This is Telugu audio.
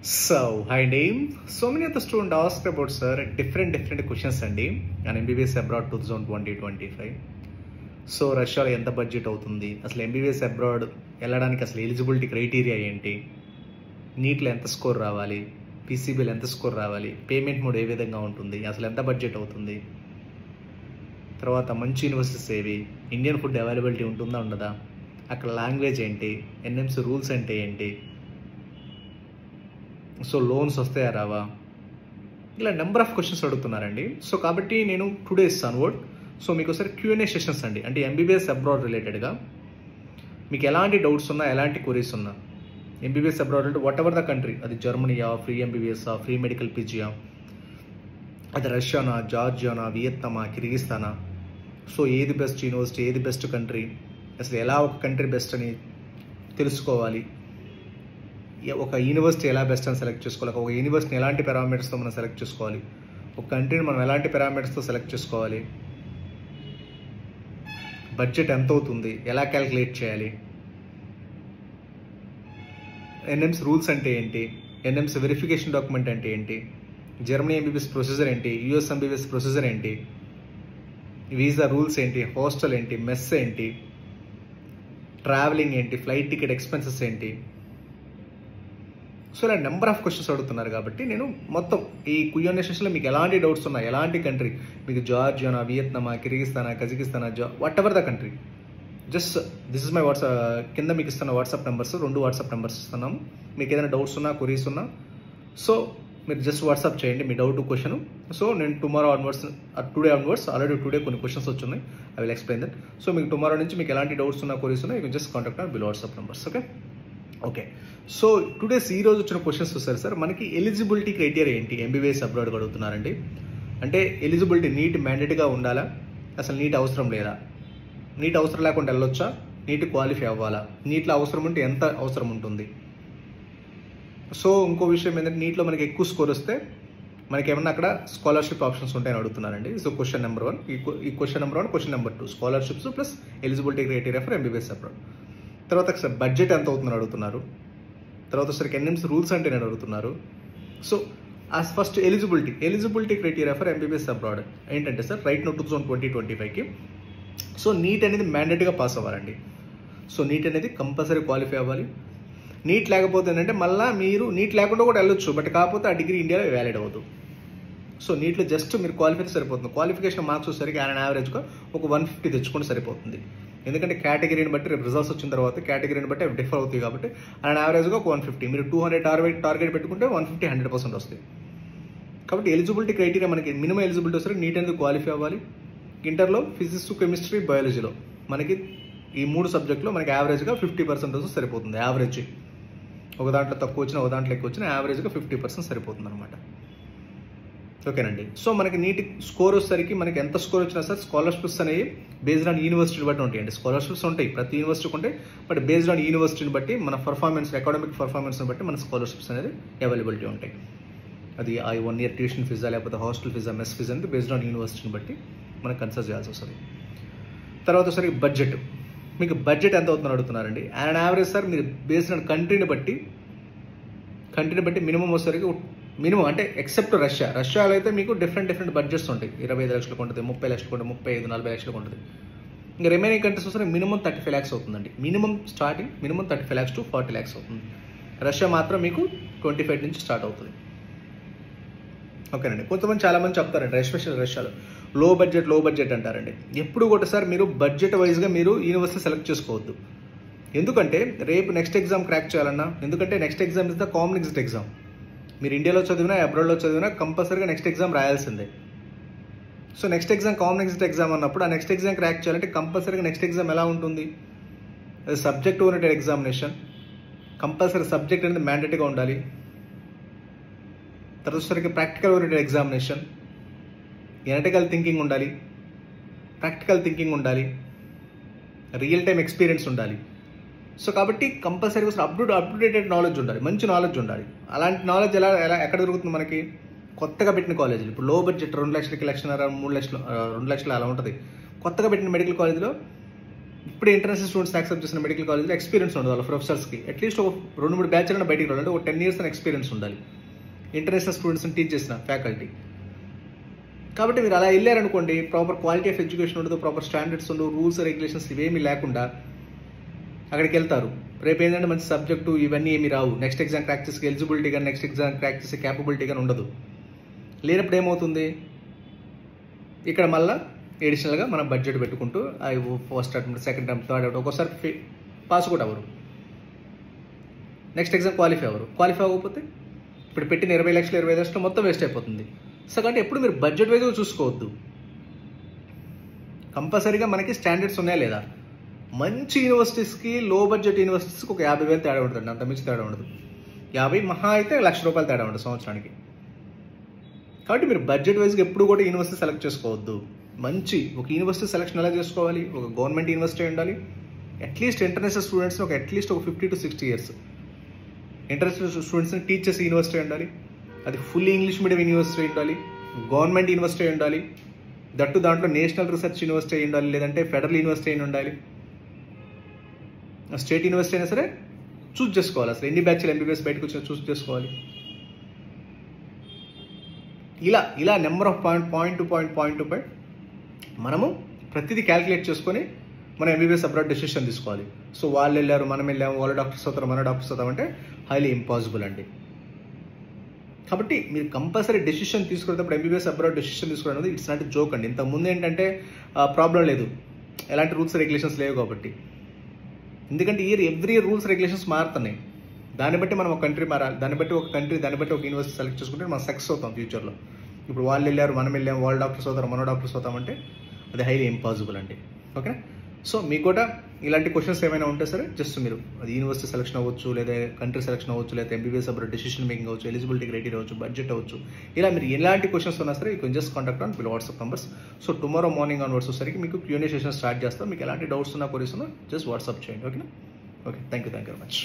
So, hi name. So many of the students asked about sir different questions అండి on MBBS abroad 2020-25. సో రష్యాలో ఎంత బడ్జెట్ అవుతుంది, అసలు MBBS అబ్రాడ్ వెళ్ళడానికి అసలు ఎలిజిబిలిటీ క్రైటీరియా ఏంటి, నీట్లో ఎంత స్కోర్ రావాలి, పీసీబీలో ఎంత స్కోర్ రావాలి, పేమెంట్ మోడ్ ఏ విధంగా ఉంటుంది, అసలు ఎంత బడ్జెట్ అవుతుంది, తర్వాత మంచి యూనివర్సిటీస్ ఏవి, ఇండియన్ ఫుడ్ అవైలబిలిటీ ఉంటుందా ఉండదా, అక్కడ లాంగ్వేజ్ ఏంటి, ఎన్ఎంసీ రూల్స్ అంటే ఏంటి, సో లోన్స్ వస్తాయా రావా, ఇలా నెంబర్ ఆఫ్ క్వశ్చన్స్ అడుగుతున్నారండి. సో కాబట్టి నేను టుడే ఇస్తాను వర్డ్. సో మీకు ఒకసారి Q&A సెషన్స్ అండి, అంటే MBBS అబ్రాడ్ రిలేటెడ్గా మీకు ఎలాంటి డౌట్స్ ఉన్నా, ఎలాంటి క్వరీస్ ఉన్నా, MBBS అబ్రాడ్ అంటే వాట్ ఎవర్ ద కంట్రీ, అది జర్మనీయా, ఫ్రీ MBBS, ఫ్రీ మెడికల్ పీజీయా, అది రష్యానా, జార్జియానా, వియత్నామా, కిర్గిస్తానా, సో ఏది బెస్ట్ యూనివర్సిటీ, ఏది బెస్ట్ కంట్రీ, అసలు ఎలా ఒక కంట్రీ బెస్ట్ అని తెలుసుకోవాలి, ఒక యూనివర్సిటీ ఎలా బెస్ట్ అని సెలెక్ట్ చేసుకోవాలి, ఒక యూనివర్సిటీని ఎలాంటి పారామీటర్స్తో మనం సెలెక్ట్ చేసుకోవాలి, ఒక కంట్రీని మనం ఎలాంటి పారామీటర్స్తో సెలెక్ట్ చేసుకోవాలి, బడ్జెట్ ఎంత అవుతుంది, ఎలా క్యాలిక్యులేట్ చేయాలి, ఎన్ఎంసీ రూల్స్ అంటే ఏంటి, ఎన్ఎంసీ వెరిఫికేషన్ డాక్యుమెంట్ అంటే ఏంటి, జర్మనీ MBBS ప్రొసీజర్ ఏంటి, US MBBS ప్రొసీజర్ ఏంటి, వీసా రూల్స్ ఏంటి, హాస్టల్ ఏంటి, మెస్ ఏంటి, ట్రావెలింగ్ ఏంటి, ఫ్లైట్ టికెట్ ఎక్స్పెన్సెస్ ఏంటి, సో ఇలా నెంబర్ ఆఫ్ క్వశ్చన్స్ అడుగుతున్నారు. కాబట్టి నేను మొత్తం ఈ Q&A సెషన్లో మీకు ఎలాంటి డౌట్స్ ఉన్నా, ఎలాంటి కంట్రీ, మీకు జార్జియానా, వియత్నామా, కిర్గిస్తానా, కజకిస్తానా, whatever the country, just this is my కింద మీకు ఇస్తున్న వాట్సాప్ నెంబర్స్, 2 వాట్సాప్ నెంబర్స్ ఇస్తున్నాము. మీకు ఏదైనా డౌట్స్ ఉన్నా, క్వరీస్ ఉన్నా, సో మీరు జస్ట్ వాట్సాప్ చేయండి మీ డౌట్ క్వశ్చన్. సో నేను టుడే ఆన్వర్డ్స్ ఆల్రెడీ టుడే కొన్ని క్వశ్చన్స్ వచ్చున్నాయి, I will explain that. So మీకు టుమారో నుంచి మీకు ఎలాంటి డౌట్స్ ఉన్నా, క్వరీస్ ఉన్నా, you can just contact on below WhatsApp numbers. Okay. So today's ఈ రోజు వచ్చిన క్వశ్చన్స్ చూస్తారు సార్, మనకి ఎలిజిబిలిటీ క్రైటీరియా ఏంటి, MBBS అబ్రాడ్ అడుగుతున్నారండి. అంటే ఎలిజిబిలిటీ నీట్ మ్యాండేట్గా ఉండాలా, అసలు నీట్ అవసరం లేదా, నీట్ అవసరం లేకుండా వెళ్ళొచ్చా, నీట్ క్వాలిఫై అవ్వాలా, నీట్లో అవసరం ఉంటే ఎంత అవసరం ఉంటుంది. సో ఇంకో విషయం ఏంటంటే నీట్లో మనకి ఎక్కువ స్కోర్ వస్తే మనకి ఏమన్నా అక్కడ స్కాలర్షిప్ ఆప్షన్స్ ఉంటాయని అడుగుతున్నారండి. సో క్వశ్చన్ నెంబర్ 1, ఈ question number 1, question number 2 scholarships plus eligibility criteria for MBBS abroad. తర్వాత సార్ బడ్జెట్ ఎంత అవుతుందని అడుగుతున్నారు. తర్వాత సరికి ఎన్ఎంసీ రూల్స్ అంటే నేను అడుగుతున్నారు. So as first eligibility criteria for MBBS abroad ఏంటంటే సార్ రైట్ నో 2020-25కి సో నీట్ అనేది మ్యాండేట్గా పాస్ అవ్వాలండి. సో నీట్ అనేది కంపల్సరీ క్వాలిఫై అవ్వాలి. నీట్ లేకపోతే ఏంటంటే మళ్ళీ మీరు నీట్ లేకుండా కూడా వెళ్ళొచ్చు, బట్ కాకపోతే ఆ డిగ్రీ ఇండియాలో వ్యాలిడ్ అవ్వదు. సో నీట్లో జస్ట్ మీరు క్వాలిఫై సరిపోతుంది. క్వాలిఫికేషన్ మార్క్స్ వచ్చేసరికి ఆయన యావరేజ్గా ఒక 150 తెచ్చుకుంటే సరిపోతుంది. ఎందుకంటే కేటగిరీని బట్టి రేపు రిజల్ట్స్ వచ్చిన తర్వాత కేటగిరీని బట్టి అవి డిఫర్ అవుతాయి. కాబట్టి ఆయన యావరేజ్గా ఒక 150, మీరు 200 టార్గెట్ పెట్టుకుంటే 150 100% వస్తాయి. కాబట్టి ఎలిజిబిలిటీ క్రైటీరియా మనకి మినిమం ఎలిజిబిలిటీ వస్తే నీట్ అనేది క్వాలిఫై అవ్వాలి. ఇంటర్లో ఫిజిక్స్, కెమిస్ట్రీ, బయాలజీలో మనకి ఈ 3 సబ్జెక్టులో మనకి యావరేజ్గా 50% సరిపోతుంది. యావరేజ్ ఒక దాంట్లో తక్కువ వచ్చినా, ఒక దాంట్లో ఎక్కువ వచ్చినా యావరేజ్గా 50% సరిపోతుంది అనమాట. ఓకేనండి. సో మనకి నీట్ స్కోర్ వచ్చేసరికి మనకి ఎంత స్కోర్ వచ్చినా సార్ స్కాలర్షిప్స్ అనేవి బేస్డ్ ఆన్ యూనివర్సిటీ బట్టి ఉంటాయండి. స్కాలర్షిప్స్ ఉంటాయి, ప్రతి యూనివర్సిటీకి ఉంటాయి, బట్ బేస్డ్ ఆన్ యూనివర్సిటీని బట్టి మన పర్ఫార్మెన్స్, అకాడమిక్ పర్ఫార్మెన్స్ని బట్టి మన స్కాలర్షిప్స్ అనేది అవైలబిలిటీ ఉంటాయి. అది ఆ 1 year ట్యూషన్ ఫీజా, లేకపోతే హాస్టల్ ఫీజా, మెస్ ఫీజా అంటే బేస్డ్ ఆన్ యూనివర్సిటీని బట్టి మనకు కన్సిడర్ చేయాల్సి వస్తుంది. తర్వాత సరే బడ్జెట్, మీకు బడ్జెట్ ఎంత అవుతుందని అడుగుతున్నారండి. అండ్ యావరేజ్ సార్ మీరు బేస్డ్ ఆన్ కంట్రీని బట్టి మినిమం వచ్చేసరికి మినిమం అంటే ఎక్సెప్ట్ రష్యాలో అయితే మీకు డిఫరెంట్ బడ్జెట్స్ ఉంటాయి. 25 లక్షలకు ఉంటుంది, 30 లక్షలకు ఉంటుంది, 35, 40 లక్షలకు ఉంటుంది. ఇంకా రిమైనింగ్ కంట్రీస్ వస్తే మినిమం 35 lakhs అవుతుందండి. మినిమం 35 lakhs to 40 lakhs అవుతుంది. రష్యా మాత్రం మీకు 25 నుంచి స్టార్ట్ అవుతుంది. ఓకేనండి. కొంతమంది చాలామంది చెప్తారండి ఎస్పెషల్ రష్యాలో లో బడ్జెట్ అంటారండి. ఎప్పుడు కూడా సార్ మీరు బడ్జెట్ వైజ్గా మీరు యూనివర్సిటీ సెలెక్ట్ చేసుకోవద్దు. ఎందుకంటే రేపు నెక్స్ట్ ఎగ్జామ్ క్రాక్ చేయాలన్నా, ఎందుకంటే NEXT exam is the common exit exam. మీరు ఇండియాలో చదివినా, అబ్రాడ్లో చదివినా కంపల్సరీగా నెక్స్ట్ ఎగ్జామ్ రాయాల్సిందే. So NEXT exam common exit exam అన్నప్పుడు ఆ నెక్స్ట్ ఎగ్జామ్ క్రాక్ చేయాలంటే కంపల్సరీగా నెక్స్ట్ ఎగ్జామ్ ఎలా ఉంటుంది, అది subject oriented examination. Compulsory subject అనేది మ్యాండేటరీగా ఉండాలి. తర్వాత practical oriented examination, analytical thinking ఉండాలి, ప్రాక్టికల్ థింకింగ్ ఉండాలి, రియల్ టైం ఎక్స్పీరియన్స్ ఉండాలి. సో కాబట్టి కంపల్సరీగా అప్డేటెడ్ నాలెడ్జ్ ఉండాలి, మంచి నాలెడ్జ్ ఉండాలి. అలాంటి నాలెడ్జ్ ఎక్కడ దొరుకుతుంది మనకి, కొత్తగా పెట్టిన కాలేజీలు. ఇప్పుడు లో బడ్జెట్ 2 లక్షలకి 1.5 లక్షలు 3 లక్షలు 2 లక్షలు అలా ఉంటుంది. కొత్తగా పెట్టిన మెడికల్ కాలేజీలో ఇప్పుడు ఇంటర్నేషనల్ స్టూడెంట్స్ యాక్సెప్ట్ చేసిన మెడికల్ కాలేజ్లో ఎక్స్పీరియన్స్ ఉండదు వాళ్ళ ప్రొఫెసర్స్కి. అట్లీస్ట్ ఒక 2-3 బ్యాచ్లైనా బయటికి రావాలంటే ఒక 10 years ఎక్స్పీరియన్స్ ఉండాలి ఇంటర్నేషనల్ స్టూడెంట్స్ని టీచ్ చేసిన ఫ్యాకల్టీ. కాబట్టి మీరు అలా వెళ్ళారనుకోండి, ప్రాపర్ క్వాలిటీ ఆఫ్ ఎడ్యుకేషన్ ఉండదు, ప్రాపర్ స్టాండర్డ్స్ ఉండవు, రూల్స్ రెగ్యులేషన్స్ ఇవేమీ లేకుండా అక్కడికి వెళ్తారు. రేపు ఏంటంటే మంచి సబ్జెక్టు ఇవన్నీ ఏమి రావు, నెక్స్ట్ ఎగ్జామ్ క్రాక్ చేసే ఎలిజిబిలిటీ కానీ నెక్స్ట్ ఎగ్జామ్ క్రాక్ చేసే క్యాపబిలిటీ కానీ ఉండదు. లేనప్పుడు ఏమవుతుంది, ఇక్కడ మళ్ళీ ఎడిషనల్గా మనం బడ్జెట్ పెట్టుకుంటూ first attempt, second attempt, third attempt, ఒక్కోసారి పాస్ కూడా అవ్వరు, నెక్స్ట్ ఎగ్జామ్ క్వాలిఫై అవ్వకపోతే ఇప్పుడు పెట్టిన 20 లక్షలు 25 లక్షలు మొత్తం వేస్ట్ అయిపోతుంది. సో కాబట్టి ఎప్పుడు మీరు బడ్జెట్ వైజ్గా చూసుకోవద్దు. కంపల్సరీగా మనకి స్టాండర్డ్స్ ఉన్నాయా లేదా. మంచి యూనివర్సిటీస్కి లో బడ్జెట్ యూనివర్సిటీస్కి ఒక 50,000 తేడా ఉంటుంది, అంత మించి తేడా ఉండదు. 50 మహా అయితే ₹1,00,000 తేడా ఉంటుంది సంవత్సరానికి. కాబట్టి మీరు బడ్జెట్ వైజ్గా ఎప్పుడు కూడా యూనివర్సిటీ సెలెక్ట్ చేసుకోవద్దు. మంచి ఒక యూనివర్సిటీ సెలెక్షన్ ఎలా చేసుకోవాలి, ఒక గవర్నమెంట్ యూనివర్సిటీ ఉండాలి, అట్లీస్ట్ ఇంటర్నేషనల్ స్టూడెంట్స్ని అట్లీస్ట్ ఒక 50 to 60 years ఇంటర్నేషనల్ స్టూడెంట్స్ని టీచ్ చేసే యూనివర్సిటీ ఉండాలి. అది ఫుల్లీ ఇంగ్లీష్ మీడియం యూనివర్సిటీ ఉండాలి, గవర్నమెంట్ యూనివర్సిటీ ఉండాలి, దట్టు దాంట్లో నేషనల్ రీసెర్చ్ యూనివర్సిటీ ఉండాలి, లేదంటే ఫెడరల్ యూనివర్సిటీ అయినా ఉండాలి, స్టేట్ యూనివర్సిటీ అయినా సరే చూస్ చేసుకోవాలి. అసలు ఎన్ని బ్యాచ్లు ఎంబీబీఎస్ బయటకు వచ్చినా చూస్ చేసుకోవాలి. ఇలా number of point to point మనము ప్రతిదీ క్యాలిక్యులేట్ చేసుకొని మనం ఎంబీబీఎస్ అబ్రాడ్ డెసిషన్ తీసుకోవాలి. సో వాళ్ళు వెళ్ళారు, మనం వెళ్ళాము, వాళ్ళ డాక్టర్స్ అవుతారు, మన డాక్టర్స్ అవుతామంటే హైలీ ఇంపాసిబుల్ అండి. కాబట్టి మీరు కంపల్సరీ డెసిషన్ తీసుకునేటప్పుడు ఎంబీబీఎస్ అబ్రాడ్ డెసిషన్ తీసుకోవడం అనేది ఇట్స్ నాట్ జోక్ అండి. ఇంతకుముందు ఏంటంటే ప్రాబ్లం లేదు, ఎలాంటి రూల్స్ రెగ్యులేషన్స్ లేవు కాబట్టి. ఎందుకంటే ఎవ్రీ ఇయర్ రూల్స్ రెగ్యులేషన్స్ మారుతున్నాయి. దాన్ని బట్టి మనం ఒక కంట్రీ మారాలి, దాన్ని బట్టి ఒక యూనివర్సిటీ సెలెక్ట్ చేసుకుంటే మనం సక్సెస్ అవుతాం ఫ్యూచర్లో. ఇప్పుడు వాళ్ళు వెళ్ళారు, మనం వెళ్ళాము, వాళ్ళ డాక్టర్స్ అవుతారు, మన డాక్టర్స్ అవుతామంటే అది హైలీ ఇంపాసిబుల్ అండి. ఓకే, సో మీకు కూడా ఇలాంటి క్వశ్చన్స్ ఏమైనా ఉంటే సరే జస్ట్ మీరు అది యూనివర్సిటీ సెలెక్షన్ అవ్వచ్చు, లేదా కంట్రీ సెలెక్షన్ అవ్వచ్చు, లేదా ఎంబీబీఎస్ అబ్రాడ్ డెసిషన్ మేకింగ్ అవ్వచ్చు, ఎలిజిబిలిటీ క్రైటీరియా అవ్వచ్చు, బడ్జెట్ అవ్వచ్చు, ఇలా మీరు ఎలాంటి క్వశ్చన్స్ ఉన్నా సరే you can just contact on below WhatsApp numbers. So tomorrow morning onwards వచ్చేసరికి మీకు Q&A సెషన్ స్టార్ట్ చేస్తాం. మీకు ఎలాంటి డౌట్స్ ఉన్నా, క్వరీస్ ఉన్నా జస్ట్ వాట్సాప్ చేయండి. ఓకేనా? Okay, thank you very much.